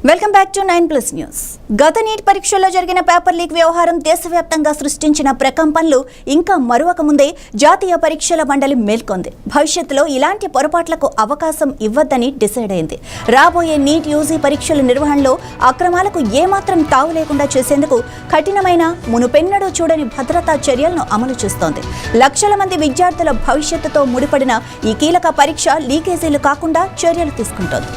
Welcome back to 9+ news. గత neat పరీక్షల్లో జరిగిన పేపర్ లీక్ వ్యవహారం దేశవ్యాప్తంగా సృష్టించిన ప్రకంపనలు ఇంకా మరువక ముందే జాతీయ పరీక్షల మండలి మేల్కొంది. భవిష్యత్తులో ఇలాంటి పొరపాట్లకు అవకాశం ఇవ్వద్దని డిసైడ్ అయింది. రాబోయే నీట్ యూజీ పరీక్షల నిర్వహణలో అక్రమాలకు ఏమాత్రం తావు లేకుండా చేసేందుకు కఠినమైన మునుపెన్నడూ చూడని భద్రతా చర్యలను అమలు చేస్తోంది. లక్షల మంది విద్యార్థుల భవిష్యత్తుతో ముడిపడిన ఈ కీలక పరీక్ష లీకేజీలు కాకుండా చర్యలు తీసుకుంటోంది.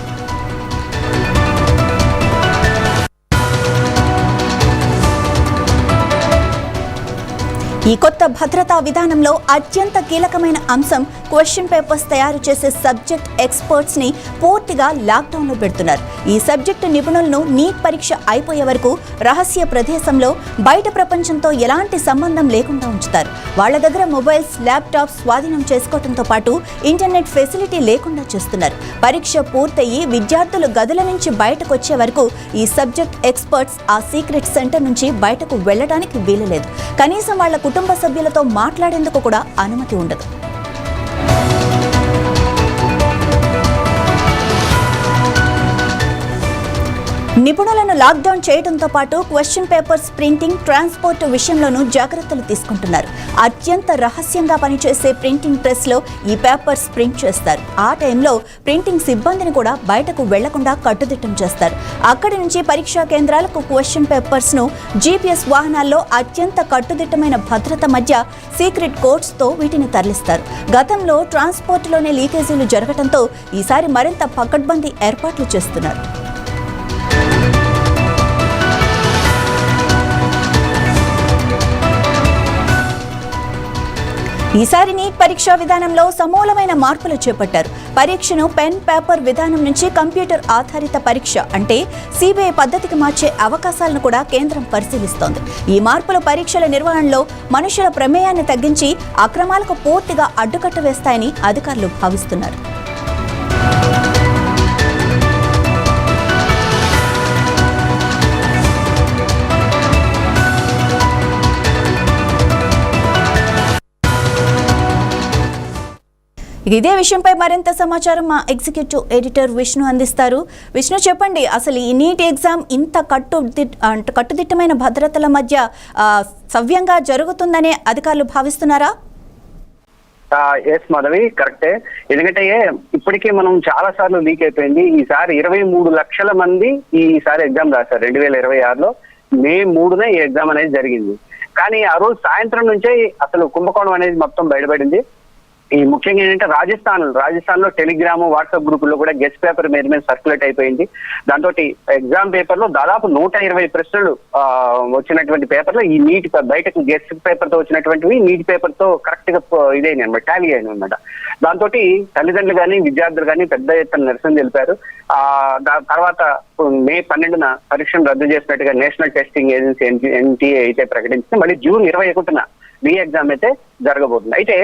ఈ కొత్త భద్రతా విధానంలో అత్యంత కీలకమైన అంశం క్వశ్చన్ పేపర్స్ తయారు చేసే సబ్జెక్ట్ ఎక్స్పర్ట్స్ ని పూర్తిగా లాక్డౌన్లో పెడుతున్నారు. ఈ సబ్జెక్టు నిపుణులను నీట్ పరీక్ష అయిపోయే వరకు రహస్య ప్రదేశంలో బయట ప్రపంచంతో ఎలాంటి సంబంధం లేకుండా ఉంచుతారు. వాళ్ళ దగ్గర మొబైల్స్, ల్యాప్టాప్స్ స్వాధీనం చేసుకోవడంతో పాటు ఇంటర్నెట్ ఫెసిలిటీ లేకుండా చేస్తున్నారు. పరీక్ష పూర్తయి విద్యార్థులు గదుల నుంచి బయటకు వచ్చే వరకు ఈ సబ్జెక్ట్ ఎక్స్పర్ట్స్ ఆ సీక్రెట్ సెంటర్ నుంచి బయటకు వెళ్లడానికి వీలులేదు. కనీసం వాళ్ళ కుటుంబ సభ్యులతో మాట్లాడేందుకు కూడా అనుమతి ఉండదు. నిపుణులను లాక్డౌన్ చేయడంతో పాటు క్వశ్చన్ పేపర్స్ ప్రింటింగ్, ట్రాన్స్పోర్ట్ విషయంలోనూ జాగ్రత్తలు తీసుకుంటున్నారు. అత్యంత రహస్యంగా పనిచేసే ప్రింటింగ్ ప్రెస్లో ఈ పేపర్స్ ప్రింట్ చేస్తారు. ఆ టైంలో ప్రింటింగ్ సిబ్బందిని కూడా బయటకు వెళ్లకుండా కట్టుదిట్టం చేస్తారు. అక్కడి నుంచి పరీక్షా కేంద్రాలకు క్వశ్చన్ పేపర్స్ను జీపీఎస్ వాహనాల్లో అత్యంత కట్టుదిట్టమైన భద్రత మధ్య సీక్రెట్ కోడ్స్తో వీటిని తరలిస్తారు. గతంలో ట్రాన్స్పోర్ట్లోనే లీకేజీలు జరగడంతో ఈసారి మరింత పకడ్బందీ ఏర్పాట్లు చేస్తున్నారు. ఈసారి నీట్ పరీక్షా విధానంలో సమూలమైన మార్పులు చేపట్టారు. పరీక్షను పెన్ పేపర్ విధానం నుంచి కంప్యూటర్ ఆధారిత పరీక్ష అంటే సిబిఐ పద్ధతికి మార్చే అవకాశాలను కూడా కేంద్రం పరిశీలిస్తోంది. ఈ మార్పులు పరీక్షల నిర్వహణలో మనుషుల ప్రమేయాన్ని తగ్గించి అక్రమాలకు పూర్తిగా అడ్డుకట్ట వేస్తాయని అధికారులు భావిస్తున్నారు. ఇదే విషయంపై మరింత సమాచారం మా ఎగ్జిక్యూటివ్ ఎడిటర్ విష్ణు అందిస్తారు. విష్ణు, చెప్పండి, అసలు ఈ నీట్ ఎగ్జామ్ ఇంత కట్టుదిట్టమైన భద్రతల మధ్య సవ్యంగా జరుగుతుందనే అధికారులు భావిస్తున్నారా? ఎస్ మాధవి, కరెక్టే. ఎందుకంటే ఇప్పటికే మనం చాలా సార్లు లీక్ అయిపోయింది. ఈసారి 23 లక్షల మంది ఈసారి ఎగ్జామ్ రాశారు. 2026లో మే 3న ఈ ఎగ్జామ్ అనేది జరిగింది. కానీ ఆ రోజు సాయంత్రం నుంచే అసలు కుంభకోణం అనేది మొత్తం బయటపడింది. ఈ ముఖ్యంగా ఏంటంటే రాజస్థాన్ లో టెలిగ్రామ్, వాట్సాప్ గ్రూపుల్లో కూడా గెస్ట్ పేపర్ మీద సర్క్యులేట్ అయిపోయింది. దాంతో ఎగ్జామ్ పేపర్ లో దాదాపు 120 ప్రశ్నలు వచ్చినటువంటి పేపర్లో ఈ నీట్ బయటకు గెస్ట్ పేపర్ తో వచ్చినటువంటివి నీట్ పేపర్ తో కరెక్ట్ గా ఇదైంది అనమాట, టాలీ అయింది అనమాట. దాంతో తల్లిదండ్రులు కానీ విద్యార్థులు కానీ పెద్ద ఎత్తున నిరసన తెలిపారు. తర్వాత మే 12న పరీక్షను రద్దు చేసినట్టుగా నేషనల్ టెస్టింగ్ ఏజెన్సీ ఎన్టీఏ అయితే ప్రకటించింది. మళ్ళీ జూన్ 21న రీ ఎగ్జామ్ అయితే జరగబోతుంది. అయితే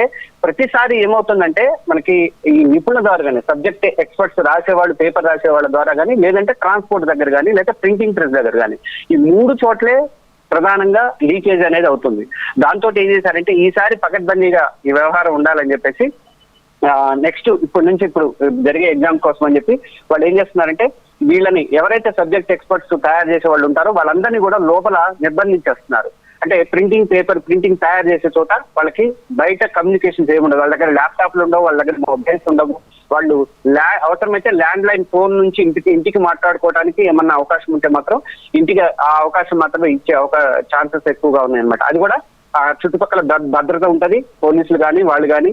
ప్రతిసారి ఏమవుతుందంటే మనకి ఈ నిపుణుల ద్వారా కానీ, సబ్జెక్ట్ ఎక్స్పర్ట్స్ రాసేవాళ్ళు, పేపర్ రాసేవాళ్ళ ద్వారా కానీ, లేదంటే ట్రాన్స్పోర్ట్ దగ్గర కానీ, లేదా ప్రింటింగ్ ప్రెస్ దగ్గర కానీ, ఈ 3 చోట్లే ప్రధానంగా లీకేజ్ అనేది అవుతుంది. దాంతో ఏం చేశారంటే ఈసారి పకడ్బందీగా ఈ వ్యవహారం ఉండాలని చెప్పేసి నెక్స్ట్ ఇప్పుడు జరిగే ఎగ్జామ్ కోసం అని చెప్పి వాళ్ళు ఏం చేస్తున్నారంటే వీళ్ళని ఎవరైతే సబ్జెక్ట్ ఎక్స్పర్ట్స్ తయారు చేసే వాళ్ళు ఉంటారో వాళ్ళందరినీ కూడా లోపల నిర్బంధించేస్తున్నారు. అంటే ప్రింటింగ్ తయారు చేసే చోట వాళ్ళకి బయట కమ్యూనికేషన్స్ ఏముండదు. వాళ్ళ దగ్గర ల్యాప్టాప్లు ఉండవు, వాళ్ళ దగ్గర మొబైల్స్ ఉండవు. వాళ్ళు అవసరమైతే ల్యాండ్ లైన్ ఫోన్ నుంచి ఇంటికి మాట్లాడుకోవడానికి ఏమన్నా అవకాశం ఉంటే మాత్రం ఇంటికి ఆ అవకాశం మాత్రమే ఇచ్చే ఛాన్సెస్ ఎక్కువగా ఉన్నాయి అనమాట. అది కూడా చుట్టుపక్కల భద్రత ఉంటది, పోలీసులు కానీ వాళ్ళు కానీ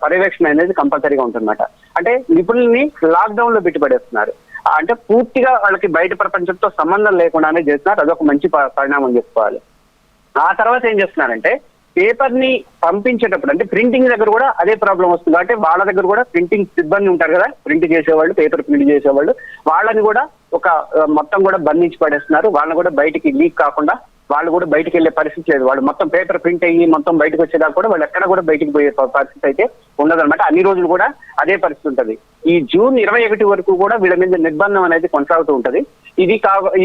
పర్యవేక్షణ అనేది కంపల్సరీగా ఉంటుందన్నమాట. అంటే నిపుణుల్ని లాక్డౌన్ లో పెట్టుబడేస్తున్నారు. అంటే పూర్తిగా వాళ్ళకి బయట ప్రపంచంతో సంబంధం లేకుండానే చేస్తున్నారు. అదొక మంచి పరిణామం చెప్పుకోవాలి. ఆ తర్వాత ఏం చేస్తున్నారంటే పేపర్ ని పంపించేటప్పుడు అంటే ప్రింటింగ్ దగ్గర కూడా అదే ప్రాబ్లం వస్తుంది. అంటే వాళ్ళ దగ్గర కూడా ప్రింటింగ్ సిబ్బంది ఉంటారు కదా, ప్రింట్ చేసేవాళ్ళు, పేపర్ ప్రింట్ చేసేవాళ్ళు, వాళ్ళని కూడా మొత్తం కూడా బంధించి పడేస్తున్నారు. వాళ్ళని కూడా బయటికి లీక్ కాకుండా వాళ్ళు కూడా బయటకు వెళ్లే పరిస్థితి లేదు. వాళ్ళు మొత్తం పేపర్ ప్రింట్ అయ్యి మొత్తం బయటకు వచ్చేదాకా కూడా వాళ్ళు ఎక్కడ కూడా బయటికి పోయే పరిస్థితి అయితే ఉండదన్నమాట. అన్ని రోజులు కూడా అదే పరిస్థితి ఉంటది. ఈ జూన్ 21 వరకు కూడా వీళ్ళ మీద నిర్బంధం అనేది కొనసాగుతూ ఉంటది.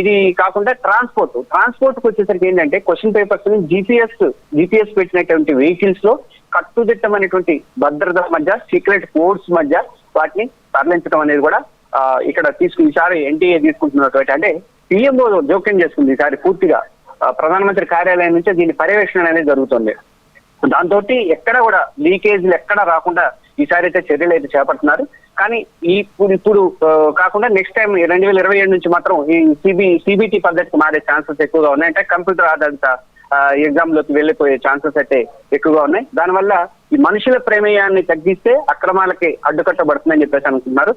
ఇది కాకుండా ట్రాన్స్పోర్ట్ కు వచ్చేసరికి ఏంటంటే క్వశ్చన్ పేపర్స్ జీపీఎస్ పెట్టినటువంటి వెహికల్స్ లో కట్టుదిట్టమైనటువంటి భద్రత మధ్య, సీక్రెట్ కోడ్స్ మధ్య వాటిని తరలించడం అనేది కూడా ఇక్కడ ఈసారి ఎన్టీఏ తీసుకుంటున్నటువంటి అంటే పిఎంఓ జోక్యం చేసుకుంది ఈసారి పూర్తిగా ప్రధానమంత్రి కార్యాలయం నుంచి దీని పర్యవేక్షణ అనేది జరుగుతుంది. దాంతో ఎక్కడ కూడా లీకేజీలు ఎక్కడ రాకుండా ఈసారి అయితే చర్యలు అయితే చేపడుతున్నారు. కానీ ఇప్పుడు కాకుండా నెక్స్ట్ టైం 2027 నుంచి మాత్రం ఈ సిబిటి పద్ధతికి మారే ఛాన్సెస్ ఎక్కువగా ఉన్నాయి. అంటే కంప్యూటర్ ఆధారిత ఎగ్జామ్ లోకి వెళ్ళిపోయే ఛాన్సెస్ అయితే ఎక్కువగా ఉన్నాయి. దానివల్ల ఈ మనుషుల ప్రమేయాన్ని తగ్గిస్తే అక్రమాలకి అడ్డుకట్టబడుతుందని చెప్పేసి అనుకుంటున్నారు.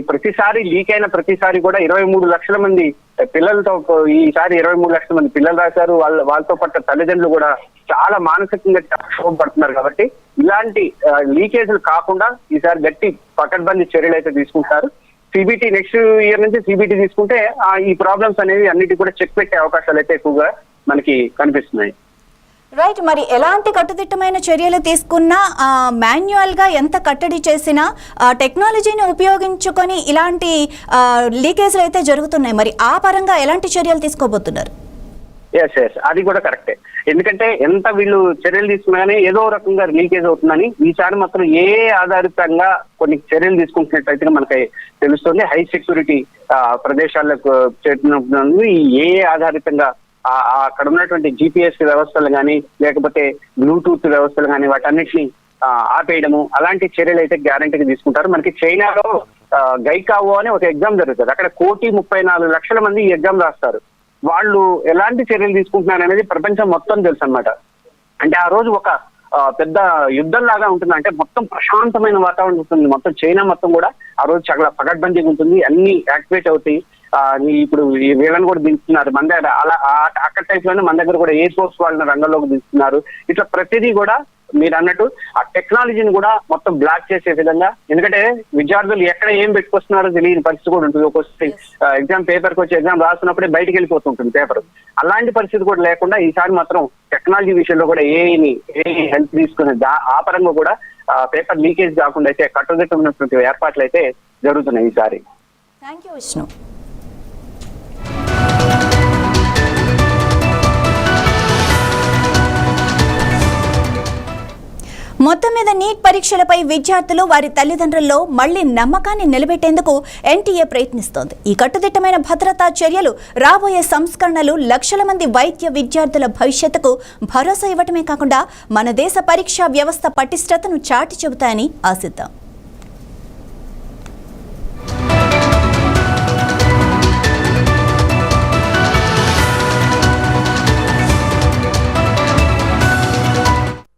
ప్రతిసారి లీక్ అయిన ప్రతిసారి కూడా 23 లక్షల మంది పిల్లలతో ఈసారి 23 లక్షల మంది పిల్లలు రాశారు. వాళ్ళతో పాటు తల్లిదండ్రులు కూడా చాలా మానసికంగా క్షోభపడుతున్నారు. కాబట్టి ఇలాంటి లీకేజీలు కాకుండా ఈసారి గట్టి పకడ్బందీ చర్యలు అయితే తీసుకుంటారు. సిబిటి నెక్స్ట్ ఇయర్ నుంచి సిబిటి తీసుకుంటే ఈ ప్రాబ్లమ్స్ అనేవి అన్నిటి కూడా చెక్ పెట్టే అవకాశాలు అయితే ఎక్కువగా మనకి కనిపిస్తున్నాయి. రైట్, మరి ఎలాంటి కట్టుదిట్టమైన చర్యలు తీసుకున్నా మాన్యువల్ గా ఎంత కట్టడి చేసినా టెక్నాలజీని ఉపయోగించుకొని ఇలాంటి లీకేజ్లు అయితే జరుగుతున్నాయి. మరి ఆ పరంగా ఎలాంటి చర్యలు తీసుకోబోతున్నారు? ఎస్ అది కూడా కరెక్టే. ఎందుకంటే ఎంత వీళ్ళు చర్యలు తీసుకున్నాగానే ఏదో రకంగా లీకేజ్ అవుతుందని ఈసారి మాత్రం ఆధారితంగా కొన్ని చర్యలు తీసుకుంటున్నట్టయితే మనకి తెలుస్తుంది. హై సెక్యూరిటీ ప్రదేశాలకు చేరుతున్నప్పుడు ఈ ఆధారితంగా అక్కడ ఉన్నటువంటి జిపిఎస్ వ్యవస్థలు కానీ లేకపోతే బ్లూటూత్ వ్యవస్థలు కానీ వాటన్నిటిని ఆపేయడము అలాంటి చర్యలు అయితే గ్యారంటీగా తీసుకుంటారు. మనకి చైనాలో గైకావో అని ఒక ఎగ్జామ్ జరుగుతుంది. అక్కడ 1,34,00,000 మంది ఈ ఎగ్జామ్ రాస్తారు. వాళ్ళు ఎలాంటి చర్యలు తీసుకుంటున్నారు అనేది ప్రపంచం మొత్తం తెలుసు అన్నమాట. అంటే ఆ రోజు ఒక పెద్ద యుద్ధం లాగా ఉంటుంది. అంటే మొత్తం ప్రశాంతమైన వాతావరణం ఉంటుంది. మొత్తం చైనా మొత్తం కూడా ఆ రోజు చాలా పకడ్బందీగా ఉంటుంది. అన్ని యాక్టివేట్ అవుతాయి. ఇప్పుడు వీళ్ళని కూడా దించుతున్నారు మన దగ్గర. అలా అక్కడ టైప్ లోనే మన దగ్గర కూడా ఎయిర్ ఫోర్స్ వాళ్ళని రంగంలోకి దించుతున్నారు. ఇట్లా ప్రతిదీ కూడా మీరు అన్నట్టు ఆ టెక్నాలజీని కూడా మొత్తం బ్లాక్ చేసే విధంగా. ఎందుకంటే విద్యార్థులు ఎక్కడ ఏం పెట్టుకొస్తున్నారో తెలియని పరిస్థితి కూడా ఉంటుంది. ఒక్కొక్కటి ఎగ్జామ్ పేపర్కి వచ్చి ఎగ్జామ్ రాస్తున్నప్పుడే బయటికి వెళ్ళిపోతుంటుంది పేపర్. అలాంటి పరిస్థితి కూడా లేకుండా ఈసారి మాత్రం టెక్నాలజీ విషయంలో కూడా ఏ హెల్ప్ తీసుకునే ఆ పరంగా కూడా పేపర్ లీకేజ్ కాకుండా అయితే కట్టుదిట్టమైనటువంటి ఏర్పాట్లు అయితే జరుగుతున్నాయి ఈసారి. Thank you Vishnu. మొత్తం మీద నీట్ పరీక్షలపై విద్యార్థులు వారి తల్లిదండ్రుల్లో మళ్లీ నమ్మకాన్ని నిలబెట్టేందుకు ఎన్టీఏ ప్రయత్నిస్తోంది. ఈ కట్టుదిట్టమైన భద్రతా చర్యలు రాబోయే సంస్కరణలు లక్షల మంది వైద్య విద్యార్థుల భవిష్యత్తుకు భరోసా ఇవ్వటమే కాకుండా మన దేశ పరీక్షా వ్యవస్థ పటిష్టతను చాటి చెబుతాయని ఆశిద్దాం.